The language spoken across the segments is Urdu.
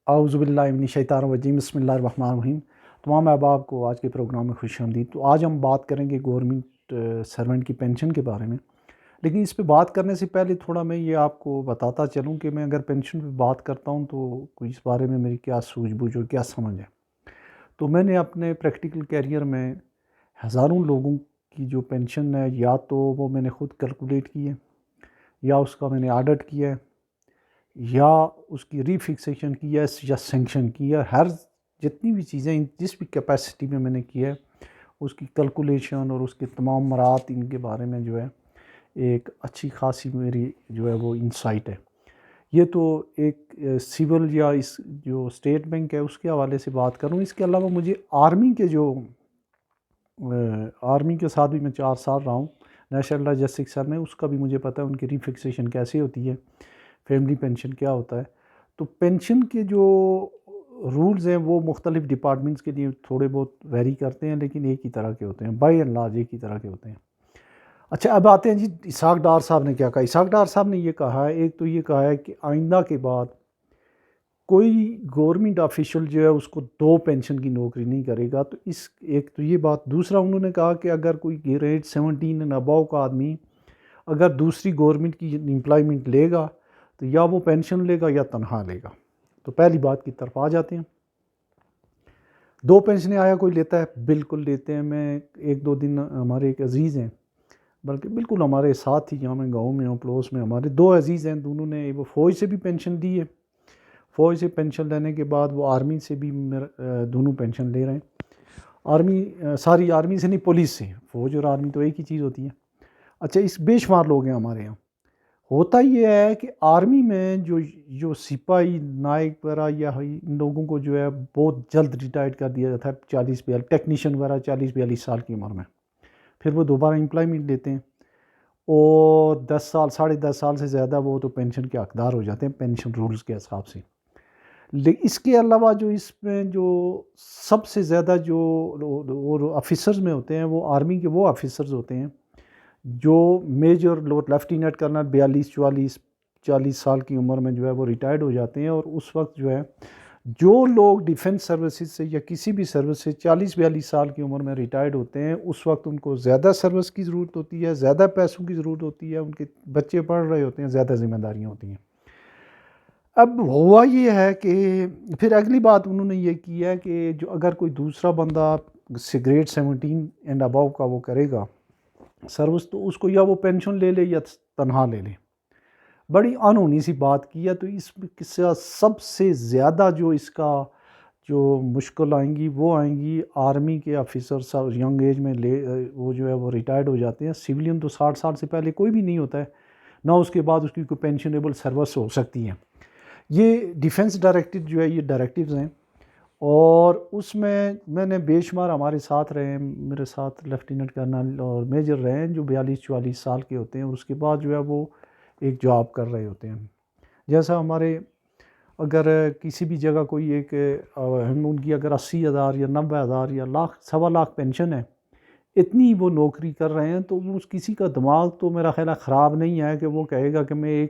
اعوذ باللہ من الشیطان الرجیم، بسم اللہ الرحمن الرحیم۔ تمام احباب کو آج کے پروگرام میں خوش آمدید۔ تو آج ہم بات کریں گے گورنمنٹ سرونٹ کی پینشن کے بارے میں، لیکن اس پہ بات کرنے سے پہلے تھوڑا میں یہ آپ کو بتاتا چلوں کہ میں اگر پینشن پہ بات کرتا ہوں تو کوئی اس بارے میں میری کیا سوجھ بوجھ اور کیا سمجھ ہے۔ تو میں نے اپنے پریکٹیکل کیریئر میں ہزاروں لوگوں کی جو پینشن ہے یا تو وہ میں نے خود کیلکولیٹ کی ہے، یا اس کا میں نے آڈٹ کیا ہے، یا اس کی ری فکسیشن کی ہے، یا سینکشن کی ہے۔ ہر جتنی بھی چیزیں جس بھی کیپیسٹی میں نے کیا ہے اس کی کیلکولیشن اور اس کے تمام مراحل ان کے بارے میں جو ہے ایک اچھی خاصی میری جو ہے وہ انسائٹ ہے۔ یہ تو ایک سول یا اس جو اسٹیٹ بینک ہے اس کے حوالے سے بات کروں۔ اس کے علاوہ مجھے آرمی کے ساتھ بھی میں 4 سال رہا ہوں نیشنل لاجسٹک سر میں، اس کا بھی مجھے پتہ ہے ان کی ری فکسیشن کیسے ہوتی ہے، فیملی پینشن کیا ہوتا ہے۔ تو پینشن کے جو رولز ہیں وہ مختلف ڈپارٹمنٹس کے لیے تھوڑے بہت ویری کرتے ہیں، لیکن ایک ہی طرح کے ہوتے ہیں، بائی اینڈ لارج ایک ہی طرح کے ہوتے ہیں۔ اچھا، اب آتے ہیں جی اسحاق ڈار صاحب نے کیا کہا۔ اسحاق ڈار صاحب نے یہ کہا ہے، ایک تو یہ کہا ہے کہ آئندہ کے بعد کوئی گورنمنٹ آفیشل جو ہے اس کو 2 پینشن کی نوکری نہیں کرے گا۔ تو اس ایک تو یہ بات، دوسرا انہوں نے کہا کہ اگر کوئی گریڈ 17 اینڈ ابو کا آدمی اگر دوسری گورنمنٹ کی امپلائمنٹ لے گا تو یا وہ پینشن لے گا یا تنخواہ لے گا۔ تو پہلی بات کی طرف آ جاتے ہیں، 2 پینشنیں آیا کوئی لیتا ہے؟ بالکل لیتے ہیں۔ میں 1-2 دن ہمارے ایک عزیز ہیں، بلکہ بالکل ہمارے ساتھ ہی، جہاں میں گاؤں میں ہوں پڑوس میں، ہمارے 2 عزیز ہیں، دونوں نے وہ فوج سے بھی پینشن دی ہے۔ فوج سے پینشن لینے کے بعد وہ آرمی سے بھی دونوں پینشن لے رہے ہیں۔ آرمی سے نہیں، پولیس سے۔ فوج اور آرمی تو ایک ہی چیز ہوتی ہے۔ اچھا، اس بے شمار لوگ ہیں ہمارے یہاں۔ ہوتا یہ ہے کہ آرمی میں جو سپاہی نائک وغیرہ یا ان لوگوں کو جو ہے بہت جلد ریٹائرڈ کر دیا جاتا ہے، 40-42 ٹیکنیشین وغیرہ 40-42 سال کی عمر میں، پھر وہ دوبارہ امپلائمنٹ لیتے ہیں اور 10 سال 10.5 سال سے زیادہ وہ تو پینشن کے حقدار ہو جاتے ہیں پینشن رولز کے حساب سے۔ لیکن اس کے علاوہ جو اس میں جو سب سے زیادہ جو آفیسرز میں ہوتے ہیں وہ آرمی کے وہ آفیسرز ہوتے ہیں جو میجر لیفٹیننٹ کرنل 42-44-40 سال کی عمر میں جو ہے وہ ریٹائرڈ ہو جاتے ہیں، اور اس وقت جو ہے جو لوگ ڈیفنس سروسز سے یا کسی بھی سروس سے 40-42 سال کی عمر میں ریٹائرڈ ہوتے ہیں، اس وقت ان کو زیادہ سروس کی ضرورت ہوتی ہے، زیادہ پیسوں کی ضرورت ہوتی ہے، ان کے بچے پڑھ رہے ہوتے ہیں، زیادہ ذمہ داریاں ہوتی ہیں۔ اب ہوا یہ ہے کہ پھر اگلی بات انہوں نے یہ کی ہے کہ جو اگر کوئی دوسرا بندہ گریڈ 17 اینڈ ابو کا وہ کرے گا سروس، تو اس کو یا وہ پینشن لے لے یا تنخواہ لے لے۔ بڑی انہونی سی بات کی ہے۔ تو اس کا سب سے زیادہ جو اس کا جو مشکل آئیں گی وہ آئیں گی آرمی کے آفیسر ینگ ایج میں وہ جو ہے وہ ریٹائرڈ ہو جاتے ہیں۔ سویلین تو 60 سال سے پہلے کوئی بھی نہیں ہوتا ہے، نہ اس کے بعد اس کی کوئی پینشنیبل سروس ہو سکتی ہے۔ یہ ڈیفنس ڈائریکٹو جو ہے یہ ڈائریکٹیوز ہیں، اور اس میں نے بے شمار ہمارے ساتھ رہے ہیں، میرے ساتھ لیفٹیننٹ کرنل اور میجر رہے ہیں جو 42-44 سال کے ہوتے ہیں، اور اس کے بعد جو ہے وہ ایک جاب کر رہے ہوتے ہیں۔ جیسا ہمارے اگر کسی بھی جگہ کوئی ایک ان کی اگر 80,000 یا 90,000 یا لاکھ 1.25 پینشن ہے، اتنی وہ نوکری کر رہے ہیں، تو اس کسی کا دماغ تو میرا خیال ہے خراب نہیں ہے کہ وہ کہے گا کہ میں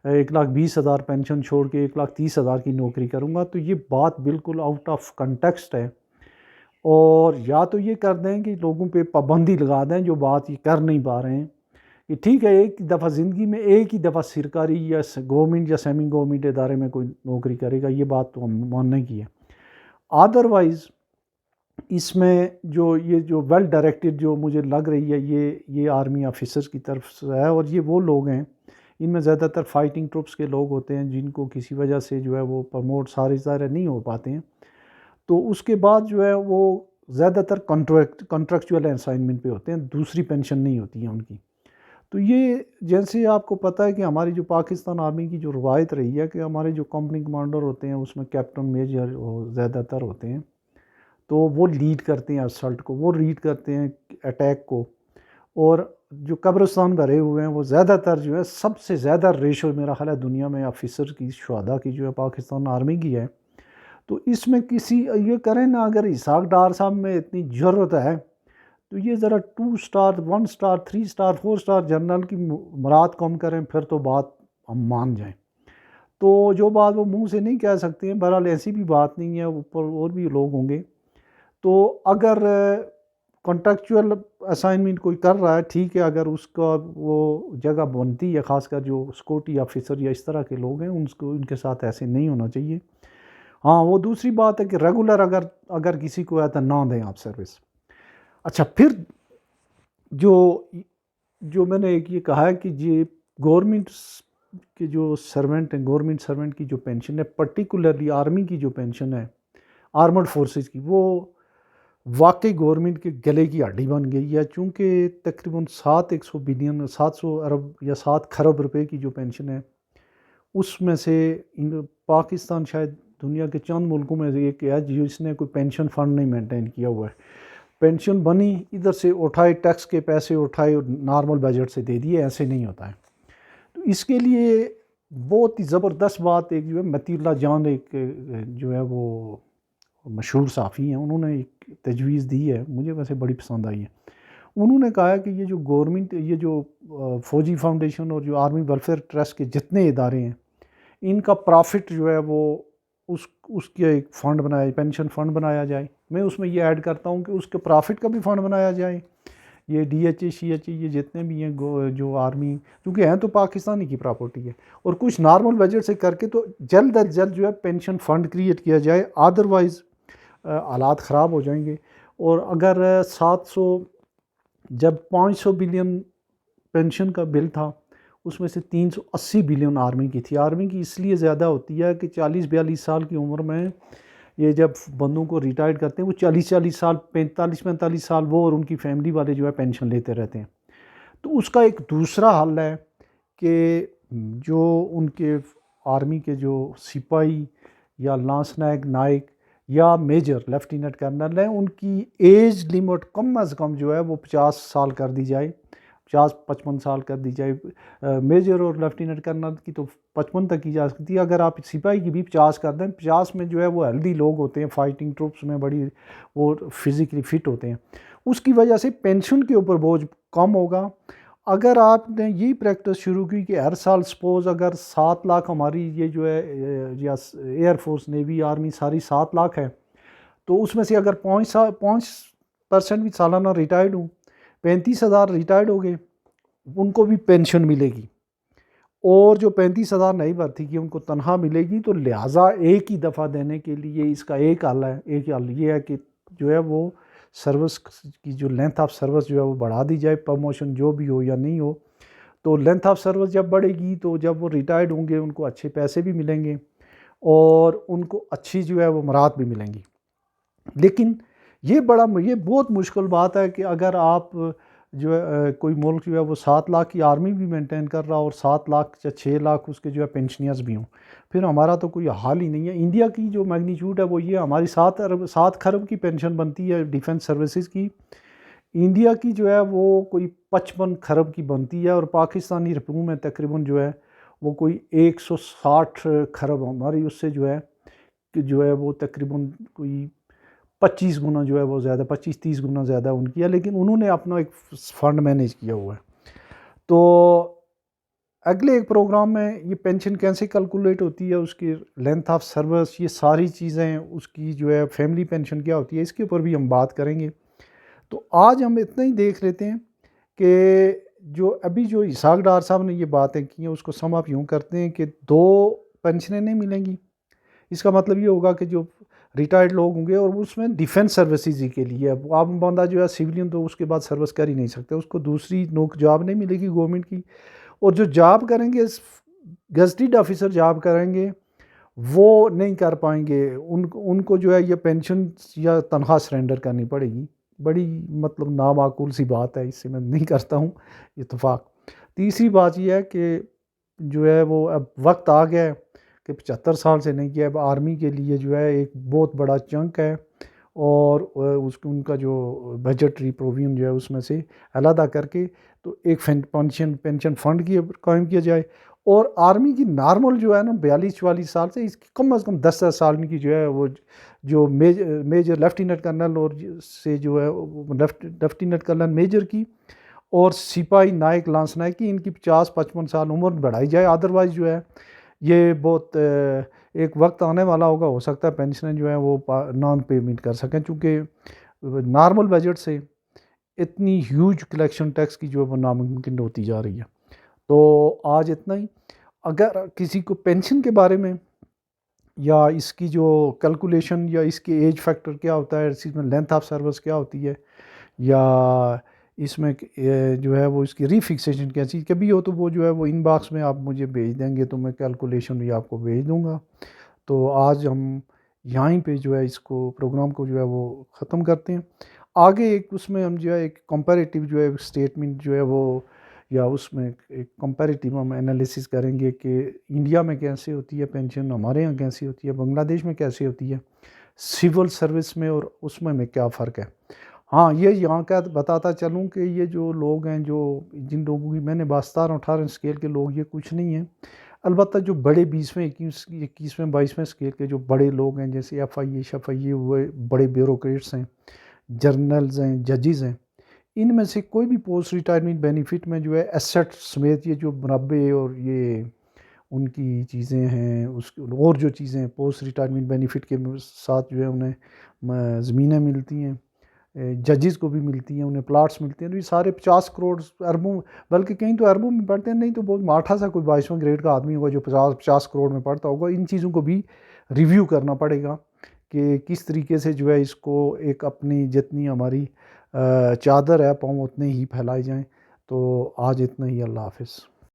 1,20,000 پینشن چھوڑ کے 1,30,000 کی نوکری کروں گا۔ تو یہ بات بالکل آؤٹ آف کنٹیکسٹ ہے، اور یا تو یہ کر دیں کہ لوگوں پہ پابندی لگا دیں جو بات یہ کر نہیں پا رہے ہیں، کہ ٹھیک ہے ایک دفعہ زندگی میں ایک ہی دفعہ سرکاری یا گورنمنٹ یا سیمی گورنمنٹ ادارے میں کوئی نوکری کرے گا، یہ بات تو ہم ماننے کی ہے۔ ادروائز اس میں جو ویل ڈائریکٹڈ جو مجھے لگ رہی ہے یہ آرمی آفیسرز کی طرف سے ہے، اور یہ وہ لوگ ہیں، ان میں زیادہ تر فائٹنگ ٹروپس کے لوگ ہوتے ہیں جن کو کسی وجہ سے جو ہے وہ پروموٹ سارے ظاہر نہیں ہو پاتے ہیں، تو اس کے بعد جو ہے وہ زیادہ تر کنٹریکچوئل اسائنمنٹ پہ ہوتے ہیں، دوسری پینشن نہیں ہوتی ہے ان کی۔ تو یہ جیسے آپ کو پتہ ہے کہ ہماری جو پاکستان آرمی کی جو روایت رہی ہے کہ ہمارے جو کمپنی کمانڈر ہوتے ہیں اس میں کیپٹن میجر زیادہ تر ہوتے ہیں، تو وہ لیڈ کرتے ہیں اسالٹ کو، وہ لیڈ کرتے ہیں اٹیک کو، اور جو قبرستان بھرے ہوئے ہیں وہ زیادہ تر جو ہے سب سے زیادہ ریشو میرا خیال ہے دنیا میں آفیسر کی شہداء کی جو ہے پاکستان آرمی کی ہے۔ تو اس میں کسی یہ کریں نا، اگر اسحاق ڈار صاحب میں اتنی ضرورت ہے تو یہ ذرا 2 star 1 star 3 star 4 star general کی مراد کم کریں، پھر تو بات ہم مان جائیں۔ تو جو بات وہ منہ سے نہیں کہہ سکتے ہیں، بہرحال ایسی بھی بات نہیں ہے، اوپر اور بھی لوگ ہوں گے. تو اگر کانٹریکچوئل اسائنمنٹ کوئی کر رہا ہے ٹھیک ہے، اگر اس کا وہ جگہ بنتی ہے، خاص کر جو سیکورٹی آفیسر یا اس طرح کے لوگ ہیں ان کے ساتھ ایسے نہیں ہونا چاہیے. ہاں وہ دوسری بات ہے کہ ریگولر اگر کسی کو آتا نہ دیں آپ سروس. اچھا پھر جو میں نے ایک یہ کہا ہے کہ یہ گورنمنٹ کے جو سرونٹ ہیں، گورنمنٹ سرونٹ کی جو پینشن ہے، پرٹیکولرلی آرمی کی جو پینشن ہے، آرمڈ فورسز کی، وہ واقعی گورنمنٹ کے گلے کی ہڈی بن گئی ہے. چونکہ تقریباً 700 ارب یا 7 کھرب روپے کی جو پینشن ہے، اس میں سے پاکستان شاید دنیا کے چند ملکوں میں سے ایک ہے جس نے کوئی پینشن فنڈ نہیں مینٹین کیا ہوا ہے. پینشن بنی ادھر سے اٹھائے، ٹیکس کے پیسے اٹھائے اور نارمل بجٹ سے دے دیے، ایسے نہیں ہوتا ہے. تو اس کے لیے بہت ہی زبردست بات ایک جو ہے متی اللہ جان ایک جو ہے وہ مشہور صحافی ہیں، انہوں نے ایک تجویز دی ہے، مجھے ویسے بڑی پسند آئی ہے. انہوں نے کہا کہ یہ جو گورنمنٹ، یہ جو فوجی فاؤنڈیشن اور جو آرمی ویلفیئر ٹرسٹ کے جتنے ادارے ہیں، ان کا پرافٹ جو ہے وہ اس کے ایک فنڈ بنایا، پینشن فنڈ بنایا جائے. میں اس میں یہ ایڈ کرتا ہوں کہ اس کے پرافٹ کا بھی فنڈ بنایا جائے. یہ D H A, C H A, یہ جتنے بھی ہیں جو آرمی، کیونکہ ہیں تو پاکستانی کی پراپرٹی ہے، اور کچھ نارمل بجٹ سے کر کے تو جلد از جلد جو ہے پینشن فنڈ کریٹ کیا جائے. ادروائز حالات خراب ہو جائیں گے. اور اگر 500 بلین پینشن کا بل تھا، اس میں سے 380 بلین آرمی کی تھی. آرمی کی اس لیے زیادہ ہوتی ہے کہ 40-42 سال کی عمر میں یہ جب بندوں کو ریٹائرڈ کرتے ہیں، وہ 40 سال 45 سال وہ اور ان کی فیملی والے جو ہے پینشن لیتے رہتے ہیں. تو اس کا ایک دوسرا حل ہے کہ جو ان کے آرمی کے جو سپاہی یا لانس نائک یا میجر لیفٹیننٹ کرنل ہیں، ان کی ایج لیمٹ کم از کم جو ہے وہ 50 سال کر دی جائے، 50-55 سال کر دی جائے. میجر اور لیفٹیننٹ کرنل کی تو 55 تک کی جا سکتی ہے. اگر آپ سپاہی کی بھی 50 کر دیں، 50 میں جو ہے وہ ہیلدی لوگ ہوتے ہیں، فائٹنگ ٹروپس میں بڑی وہ فزیکلی فٹ ہوتے ہیں. اس کی وجہ سے پینشن کے اوپر بوجھ کم ہوگا. اگر آپ نے یہی پریکٹس شروع کی کہ ہر سال سپوز اگر 7 لاکھ ہماری یہ جو ہے یا ایئر فورس، نیوی، آرمی ساری 7 لاکھ ہے، تو اس میں سے اگر 5% بھی سالانہ ریٹائرڈ ہوں، 35,000 ریٹائرڈ ہو گئے، ان کو بھی پینشن ملے گی. اور جو 35,000 نہیں بھرتی کی ان کو تنخواہ ملے گی. تو لہٰذا ایک ہی دفعہ دینے کے لیے اس کا ایک حل ہے. ایک حل یہ ہے کہ جو ہے وہ سروس کی جو لینتھ آف سروس جو ہے وہ بڑھا دی جائے، پروموشن جو بھی ہو یا نہیں ہو. تو لینتھ آف سروس جب بڑھے گی تو جب وہ ریٹائرڈ ہوں گے ان کو اچھے پیسے بھی ملیں گے اور ان کو اچھی جو ہے وہ مراد بھی ملیں گی. لیکن یہ بہت مشکل بات ہے کہ اگر آپ جو ہے کوئی ملک جو ہے وہ 7 لاکھ کی آرمی بھی مینٹین کر رہا اور 7 لاکھ یا 6 لاکھ اس کے جو ہے پینشنرز بھی ہوں، پھر ہمارا تو کوئی حال ہی نہیں ہے. انڈیا کی جو میگنیچیوڈ ہے وہ یہ، ہماری 7 کھرب کی پینشن بنتی ہے ڈیفنس سروسز کی. انڈیا کی جو ہے وہ کوئی 55 کھرب کی بنتی ہے، اور پاکستانی روپیوں میں تقریباً جو ہے وہ کوئی 160 کھرب ہماری اس سے جو ہے وہ تقریباً کوئی 25 گنا جو ہے وہ زیادہ، 25-30 گنا زیادہ ان کی ہے. لیکن انہوں نے اپنا ایک فنڈ مینیج کیا ہوا ہے. تو اگلے ایک پروگرام میں یہ پینشن کیسے کیلکولیٹ ہوتی ہے، اس کی لینتھ آف سروس، یہ ساری چیزیں، اس کی جو ہے فیملی پینشن کیا ہوتی ہے، اس کے اوپر بھی ہم بات کریں گے. تو آج ہم اتنا ہی دیکھ لیتے ہیں کہ جو ابھی جو اسحاق ڈار صاحب نے یہ باتیں کی ہیں اس کو سم اپ یوں کرتے ہیں کہ 2 پینشنیں نہیں ملیں گی. اس کا مطلب یہ ہوگا کہ جو ریٹائرڈ لوگ ہوں گے، اور اس میں ڈیفنس سروسز ہی کے لیے، اب بندہ جو ہے سویلین تو اس کے بعد سروس کر ہی نہیں سکتے، اس کو دوسری جاب نہیں ملے گی گورنمنٹ کی. اور جو جاب کریں گے، گزٹیڈ آفیسر جاب کریں گے، وہ نہیں کر پائیں گے. ان کو جو ہے یہ پینشن یا تنخواہ سرنڈر کرنی پڑے گی. بڑی مطلب نامعقول سی بات ہے، اس سے میں نہیں کرتا ہوں اتفاق. تیسری بات یہ ہے کہ جو ہے وہ اب وقت آ گیا ہے کہ 75 سال سے نہیں کیا. اب آرمی کے لیے جو ہے ایک بہت بڑا چنک ہے، اور ان کا جو بجٹری پروویژن جو ہے اس میں سے علیحدہ کر کے تو ایک پینشن فنڈ کی قائم کیا جائے. اور آرمی کی نارمل جو ہے نا 42-44 سال سے، اس کی کم از کم 10 سال کی جو ہے وہ جو میجر لیفٹیننٹ کرنل اور سے جو ہے لیفٹیننٹ کرنل میجر کی، اور سپاہی نائک لانس نائک کی، ان کی 50-55 سال عمر بڑھائی جائے. ادروائز جو ہے یہ بہت ایک وقت آنے والا ہوگا، ہو سکتا ہے پینشنیں جو ہیں وہ نان پیمنٹ کر سکیں، چونکہ نارمل بجٹ سے اتنی ہیوج کلیکشن ٹیکس کی جو ہے وہ ناممکن ہوتی جا رہی ہے۔ تو آج اتنا ہی۔ اگر کسی کو پینشن کے بارے میں یا اس کی جو کیلکولیشن یا اس کی ایج فیکٹر کیا ہوتا ہے، اس میں لینتھ آف سروس کیا ہوتی ہے، یا اس میں جو ہے وہ اس کی ری فکسیشن کیسی کبھی ہو، تو وہ جو ہے وہ ان باکس میں آپ مجھے بھیج دیں گے تو میں کیلکولیشن بھی آپ کو بھیج دوں گا۔ تو آج ہم یہیں پہ جو ہے اس کو پروگرام کو جو ہے وہ ختم کرتے ہیں۔ آگے ایک اس میں ہم جو ہے ایک کمپیریٹیو جو ہے اسٹیٹمنٹ جو ہے وہ، یا اس میں ایک کمپیریٹیو ہم انالیسس کریں گے کہ انڈیا میں کیسے ہوتی ہے پینشن، ہمارے یہاں کیسی ہوتی ہے، بنگلہ دیش میں کیسی ہوتی ہے، سول سروس میں اور اس میں کیا فرق ہے۔ ہاں، یہ یہاں کا بتاتا چلوں کہ یہ جو لوگ ہیں، جن لوگوں کی میں نے 17-18 اسکیل کے لوگ، یہ کچھ نہیں ہیں۔ البتہ جو بڑے 20ویں 21ویں 22ویں اسکیل کے جو بڑے لوگ ہیں، جیسے ایف آئی اے شف آئی اے ہوئے، بڑے بیوروکریٹس ہیں، جرنلز ہیں، ججز ہیں، ان میں سے کوئی بھی پوسٹ ریٹائرمنٹ بینیفٹ میں جو ہے ایسٹ سمیت یہ جو مربع اور یہ ان کی چیزیں ہیں، اور جو چیزیں پوسٹ ریٹائرمنٹ بینیفٹ کے ساتھ جو ہے انہیں زمینیں ملتی ہیں، ججز کو بھی ملتی ہیں، انہیں پلاٹس ملتے ہیں، تو یہ سارے 50 کروڑ اربوں، بلکہ کہیں تو اربوں میں پڑھتے ہیں، نہیں تو بہت ماٹھا سا کوئی 22ویں گریڈ کا آدمی ہوگا جو 50 کروڑ میں پڑھتا ہوگا۔ ان چیزوں کو بھی ریویو کرنا پڑے گا کہ کس طریقے سے جو ہے اس کو ایک اپنی جتنی ہماری چادر ہے پاؤں اتنے ہی پھیلائے جائیں۔ تو آج اتنا ہی، اللہ حافظ۔